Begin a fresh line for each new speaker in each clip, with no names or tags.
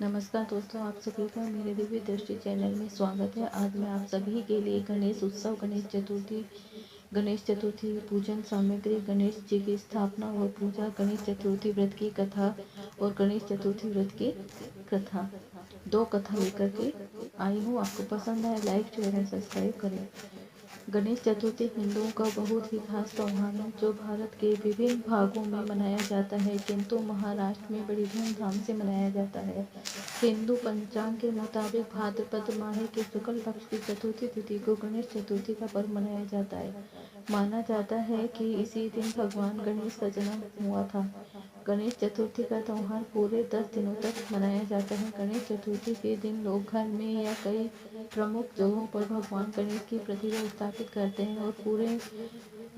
नमस्कार दोस्तों, आप सभी का मेरे दिव्य दृष्टि चैनल में स्वागत है। आज मैं आप सभी के लिए गणेश उत्सव, गणेश चतुर्थी पूजन सामग्री, गणेश जी की स्थापना और पूजा, गणेश चतुर्थी व्रत की कथा और गणेश चतुर्थी व्रत की कथा, दो कथा लेकर के आई हूँ। आपको पसंद आए लाइक शेयर एंड सब्सक्राइब करें। गणेश चतुर्थी हिंदुओं का बहुत ही खास त्योहार है जो भारत के विभिन्न भागों में मनाया जाता है, किंतु महाराष्ट्र में बड़ी धूमधाम से मनाया जाता है। हिंदू पंचांग के मुताबिक भाद्रपद माह के शुक्ल पक्ष की चतुर्थी तिथि को गणेश चतुर्थी का पर्व मनाया जाता है। माना जाता है कि इसी दिन भगवान गणेश का जन्म हुआ था। गणेश चतुर्थी का त्योहार पूरे 10 दिनों तक मनाया जाता है। गणेश चतुर्थी के दिन लोग घर में या कई प्रमुख जगहों पर भगवान गणेश की प्रतिमा स्थापित करते हैं और पूरे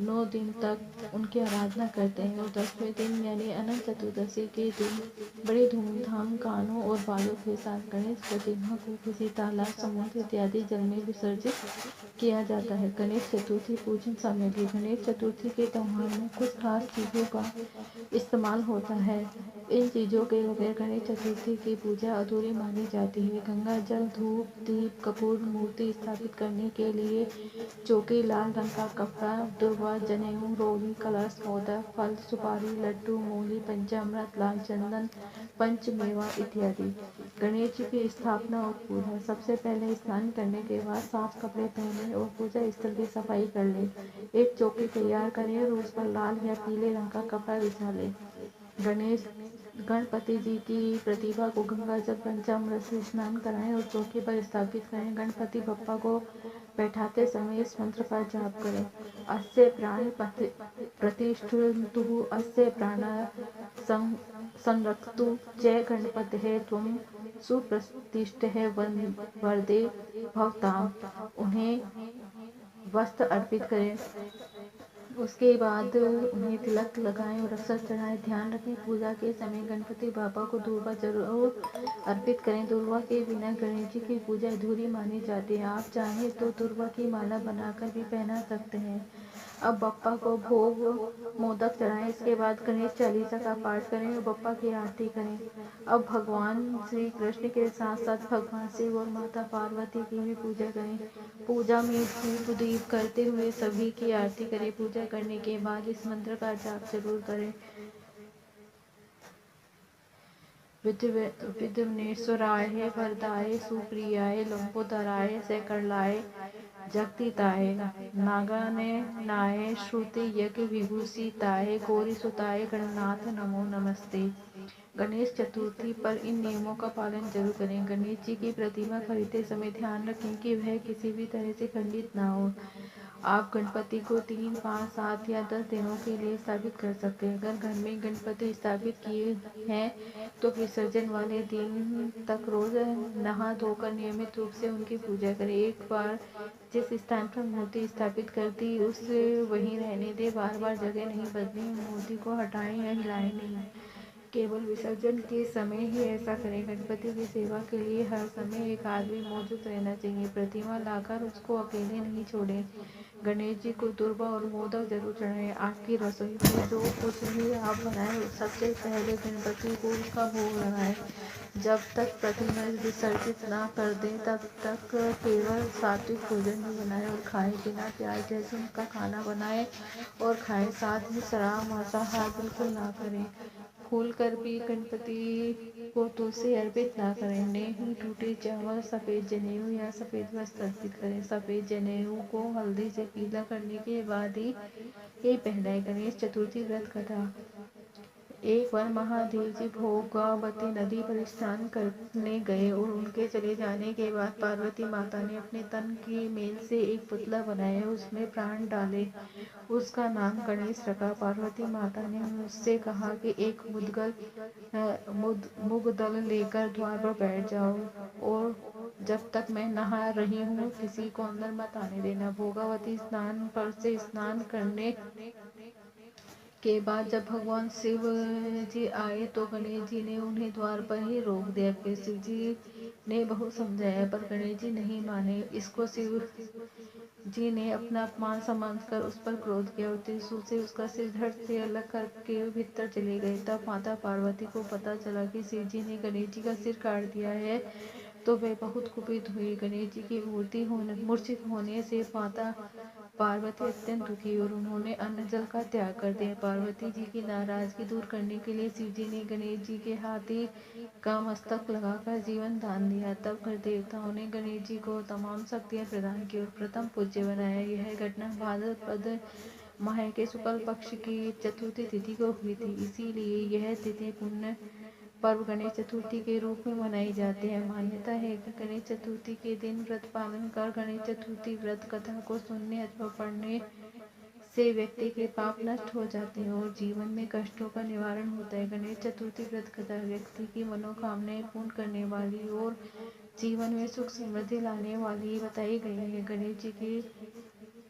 9 दिन तक उनकी आराधना करते हैं और 10वें दिन यानी अनंत चतुर्दशी के दिन बड़े धूमधाम गानों और बालों के साथ गणेश प्रतिमा को किसी तालाब, समुद्र इत्यादि जल में विसर्जित किया जाता है। गणेश चतुर्थी पूजन सामग्री। गणेश चतुर्थी के त्योहार में कुछ खास चीज़ों का इस्तेमाल होता है। इन चीज़ों के बगैर गणेश चतुर्थी की पूजा अधूरी मानी जाती है। गंगा जल, धूप, दीप, कपूर, मूर्ति स्थापित करने के लिए चौकी, लाल रंग का कपड़ा, दुर्वा, जनेऊ, रोली, कलश, मोदक, फल, सुपारी, लड्डू, मूली, पंचामृत, लाल चंदन, पंचमेवा इत्यादि। गणेश जी की स्थापना और पूजा। सबसे पहले स्नान करने के बाद साफ कपड़े पहने और पूजा स्थल की सफाई कर ले। एक चौकी तैयार करें और उस पर लाल या पीले रंग का कपड़ा बिछा ले। गणपति जी की प्रतिभा को गंगा जल, पंचामृत से स्नान कराएं और चौकी पर स्थापित करें। गणपति बप्पा को बैठाते समय इस मंत्र का जाप करें। अस्य प्राण प्रतिष्ठन्तु, अस्य प्राण संरक्षतु, जय गणपतिः त्वं सुप्रतिष्ठितः वरदे भवताम्। उन्हें वस्त्र अर्पित करें। उसके बाद उन्हें तिलक लगाएं और अक्षत चढ़ाएं। ध्यान रखें, पूजा के समय गणपति बाबा को दूर्वा जरूर अर्पित करें। दूर्वा के बिना गणेश जी की पूजा अधूरी मानी जाती है। आप चाहें तो दूर्वा की माला बनाकर भी पहना सकते हैं। अब बप्पा को भोग मोदक चढ़ाएं। इसके बाद गणेश चालीसा का पाठ करें और बप्पा की आरती करें। अब भगवान श्री कृष्ण के साथ साथ भगवान शिव और माता पार्वती की भी पूजा करें। पूजा में धूप दीप करते हुए सभी की आरती करें। पूजा करने के बाद इस मंत्र का जाप जरूर करें। विघ्नेश्वराय वरदाय सुप्रियाय लंबोदराय सकलाय जगदीताय नागाननाय श्रुति यज्ञ विभूषिताय गौरीसुताय गणनाथ नमो नमस्ते। गणेश चतुर्थी पर इन नियमों का पालन जरूर करें। गणेश जी की प्रतिमा खरीदते समय ध्यान रखें कि वह किसी भी तरह से खंडित ना हो। आप गणपति को 3, 5, 7 या 10 दिनों के लिए स्थापित कर सकते हैं। अगर घर में गणपति स्थापित किए हैं तो विसर्जन वाले दिन तक रोज नहा धोकर नियमित रूप से उनकी पूजा करें। एक बार जिस स्थान पर मूर्ति स्थापित कर दी उस वहीं रहने दे। बार बार जगह नहीं बदली। मूर्ति को हटाएं या हिलाएं नहीं। केवल विसर्जन के समय ही ऐसा करें। गणपति की सेवा के लिए हर समय एक आदमी मौजूद रहना चाहिए। प्रतिमा लाकर उसको अकेले नहीं छोड़ें। गणेश जी को दुर्वा और मोदक जरूर चढ़ाएं। आपकी रसोई में जो कुछ भी आप बनाएं सबसे पहले गणपति को उसका भोग लगाएं। जब तक प्रतिमा विसर्जित ना कर दें तब तक केवल सात्विक भोजन ही बनाएं और खाएं। बिना प्याज लहसुन का खाना बनाएं और खाएं। साथ ही शराब मांसाहार बिल्कुल ना करें। भूल कर भी गणपति को तुलसी अर्पित ना करें। नहीं टूटे चावल, सफ़ेद जनेऊ या सफ़ेद वस्त्र अर्पित करें। सफ़ेद जनेऊ को हल्दी से पीला करने के बाद ही ये पहनाएं। गणेश चतुर्थी व्रत कथा। एक बार महादेव जी भोगावती नदी पर स्नान करने गए और उनके चले जाने के बाद पार्वती माता ने अपने तन की मेल से एक पुतला बनाया, उसमें प्राण डाले। उसका नाम गणेश रखा। पार्वती माता ने उससे कहा कि एक मुगदल लेकर द्वार पर बैठ जाओ और जब तक मैं नहा रही हूँ किसी को अंदर मत आने देना। भोगावती स्नान पर से स्नान करने के बाद जब भगवान शिव जी आए तो गणेश जी ने उन्हें द्वार पर ही रोक दिया। फिर शिव जी ने बहुत समझाया पर गणेश जी नहीं माने। इसको शिव जी ने अपना अपमान समझकर उस पर क्रोध किया और त्रिशूल से उसका सिर धड़ से अलग करके भीतर चले गए। तब माता पार्वती को पता चला कि शिव जी ने गणेश जी का सिर काट दिया है, तो वे बहुत कुपित हुई। गणेश जी की मूर्छित होने से माता पार्वती अत्यंत दुखी और उन्होंने अन्न जल का त्याग कर दिया। पार्वती जी की नाराजगी दूर करने के लिए शिव जी ने गणेश जी के हाथी का मस्तक लगाकर जीवन दान दिया। तब कर देवताओं ने गणेश जी को तमाम शक्तियां प्रदान की और प्रथम पूज्य बनाया। यह घटना भाद्रपद माह के शुक्ल पक्ष की चतुर्थी तिथि को हुई थी, इसीलिए यह तिथि पुण्य पर्व गणेश चतुर्थी के रूप में मनाई जाती है। मान्यता है कि गणेश चतुर्थी के दिन व्रत पालन कर गणेश चतुर्थी व्रत कथा को सुनने अथवा पढ़ने से व्यक्ति के पाप नष्ट हो जाते हैं और जीवन में कष्टों का निवारण होता है। गणेश चतुर्थी व्रत कथा व्यक्ति की मनोकामनाएं पूर्ण करने वाली और जीवन में सुख समृद्धि लाने वाली बताई गई है।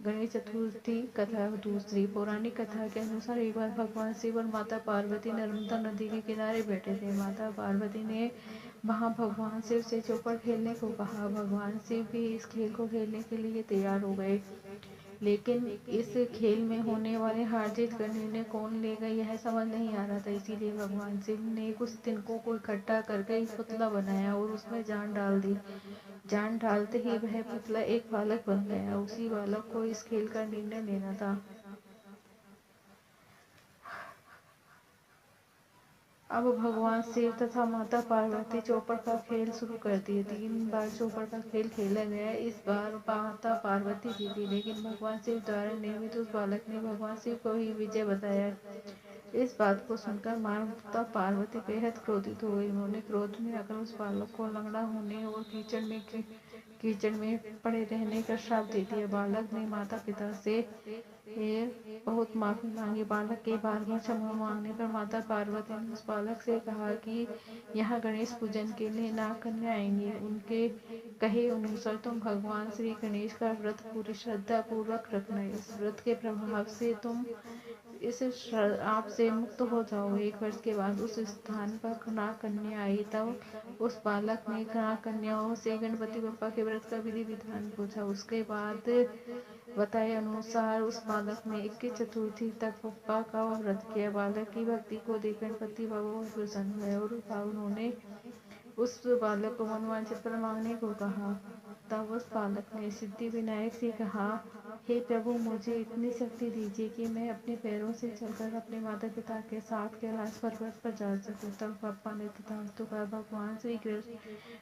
गणेश चतुर्थी कथा दूसरी। पौराणिक कथा के अनुसार एक बार भगवान शिव और माता पार्वती नर्मदा नदी के किनारे बैठे थे। माता पार्वती ने वहां भगवान शिव से चौपड़ खेलने को कहा। भगवान शिव भी इस खेल को खेलने के लिए तैयार हो गए, लेकिन इस खेल में होने वाले हार जीत का निर्णय कौन लेगा यह समझ नहीं आ रहा था। इसीलिए भगवान शिव ने कुछ तिनकों को इकट्ठा करके एक पुतला बनाया और उसमें जान डाल दी। जान डालते ही वह पुतला एक बालक बन गया। उसी बालक को इस खेल का निर्णय लेना था। अब भगवान शिव तथा माता पार्वती चौपड़ का खेल शुरू कर दिए। 3 बार चौपड़ का खेल खेला गया। इस बार माता पार्वती जीती, लेकिन भगवान शिव द्वारा निर्मित उस बालक ने भगवान शिव को ही विजय बताया। इस बात को सुनकर माता पार्वती बेहद क्रोधित हो गई। उन्होंने क्रोध में आकर उस बालक को लंगड़ा होने और कीचड़ में पड़े रहने का श्राप दे दिया। बालक ने माता पिता से बहुत माफी मांगी। बालक के बार बार क्षमा मांगने पर माता पार्वती ने उस बालक से कहा कि यहाँ गणेश पूजन के लिए नाग कन्या आएंगी। उनके कहे अनुसार तुम भगवान श्री गणेश का व्रत पूरी श्रद्धा पूर्वक रखना। इस व्रत के प्रभाव से तुम इस आप से मुक्त हो जाओगे। 1 वर्ष के बाद उस स्थान पर नाग कन्या आई। तब उस बालक ने नाग कन्याओं से गणपति बप्पा के व्रत का विधि विधान पूछा। उसके बाद बताए अनुसार उस बालक ने 21 चतुर्थी तक बप्पा का व्रत किया। बालक की भक्ति को देख गणपति बाबा बहुत प्रसन्न हुए और उन्होंने उस बालक को मनवांछित वर मांगने को कहा। तब उस बालक ने सिद्धि विनायक से कहा, हे प्रभु, मुझे इतनी शक्ति दीजिए कि मैं अपने पैरों से चलकर अपने माता पिता के साथ कैलाश पर्वत पर जा सकूं। तब बप्पा ने तथास्तु कहा। भगवान श्री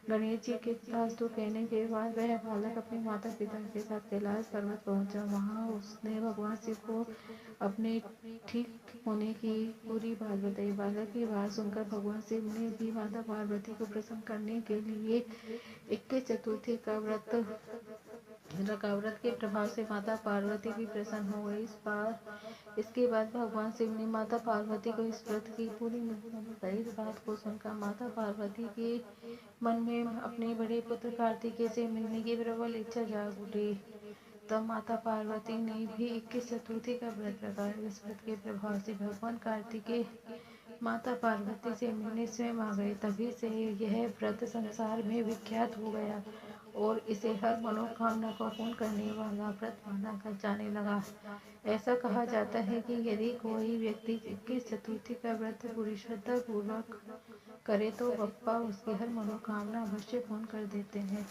गणेश जी के तथास्तु कहने के बाद वह बालक अपने माता पिता के साथ कैलाश पर्वत पहुंचा। वहां उसने भगवान शिव को अपने ठीक होने की पूरी बात बताई। बालक की बात सुनकर भगवान शिव ने भी माता पार्वती को प्रसन्न करने के लिए 21 चतुर्थी का व्रत के प्रभाव से माता पार्वती भी प्रसन्न हो गई। इसके बाद भगवान शिव ने माता पार्वती को इस व्रत की पूरी महिमा बताई। इस बात को सुनकर माता पार्वती के मन में अपने बड़े पुत्र कार्तिकेय से मिलने की प्रबल इच्छा जाग उठी। तब माता पार्वती ने भी 21 चतुर्थी का व्रत रखा। इस व्रत के प्रभाव से भगवान कार्तिकेय माता पार्वती से मिलने स्वयं आ गए। तभी से यह व्रत संसार में विख्यात हो गया और इसे हर मनोकामना को पूर्ण करने वाला व्रत माना जाने लगा। ऐसा कहा जाता है कि यदि कोई व्यक्ति 21 चतुर्थी का व्रत पूरी श्रद्धा पूर्वक करे तो बप्पा उसकी हर मनोकामना अवश्य पूर्ण कर देते हैं।